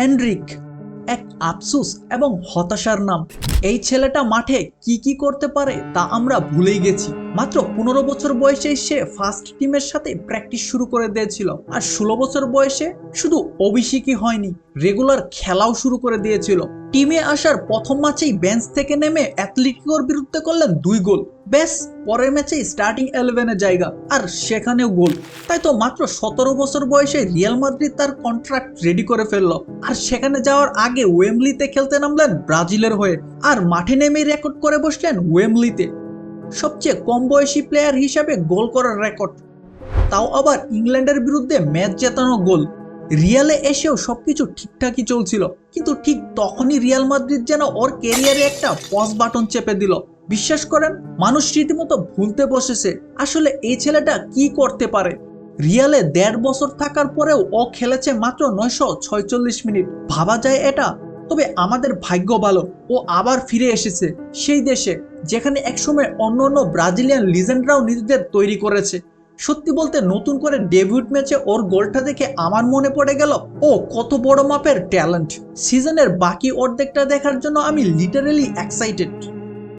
Enrique, এক আফসোস এবং হতাশার নাম। এই ছেলেটা মাঠে কি কি করতে পারে তা আমরা ভুলেই গেছি। মাত্র 15 বছর বয়সে সে ফার্স্ট টিমের সাথে প্র্যাকটিস শুরু করে দিয়েছিল, আর 16 বছর বয়সে শুধু অভিষেকই হয়নি, রেগুলার খেলাও শুরু করে দিয়েছিল। টিমে আসার প্রথম ম্যাচেই বেঞ্চ থেকে নেমে অ্যাথলেটিকোর বিরুদ্ধে করলেন 2 গোল। বেশ, পরের ম্যাচেই স্টার্টিং 11-এ জায়গা, আর সেখানেও গোল। তাই তো মাত্র 17 বছর বয়সে রিয়াল মাদ্রিদ তার কন্ট্রাক্ট রেডি করে ফেললো, আর সেখানে যাওয়ার আগে ওয়েম্বলিতে খেলতে নামলেন ব্রাজিলের হয়ে, আর মাঠে নেমে রেকর্ড করে বসলেন ওয়েম্বলিতে সবচেয়ে কম বয়সী প্লেয়ার হিসাবে গোল করার রেকর্ড, তাও আবার ইংল্যান্ডের বিরুদ্ধে ম্যাচ জেতানো গোল। রিয়ালে এসেও সবকিছু ঠিকঠাকই চলছিল, কিন্তু ঠিক তখনই রিয়াল মাদ্রিদ যেন ওর ক্যারিয়ারে একটা পজ বাটন চেপে দিল। বিশ্বাস করেন, মানুষ রীতিমতো ভুলতে বসেছে আসলে এই ছেলেটা কি করতে পারে। রিয়ালে 1.5 বছর থাকার পরেও ও খেলেছে মাত্র 946 মিনিট। ভাবা যায় এটা? তবে আমাদের ভাগ্য ভালো, ও আবার ফিরে এসেছে সেই দেশে যেখানে একসময় অন্য ব্রাজিলিয়ান লিজেন্ডরাও নিজেদের তৈরি করেছে। সত্যি বলতে নতুন করে ডেবিউট ম্যাচে ওর গোলটা দেখে আমার মনে পড়ে গেল ও কত বড় মাপের ট্যালেন্ট। সিজনের বাকি অর্ধেকটা দেখার জন্য আমি লিটারেলি এক্সাইটেড।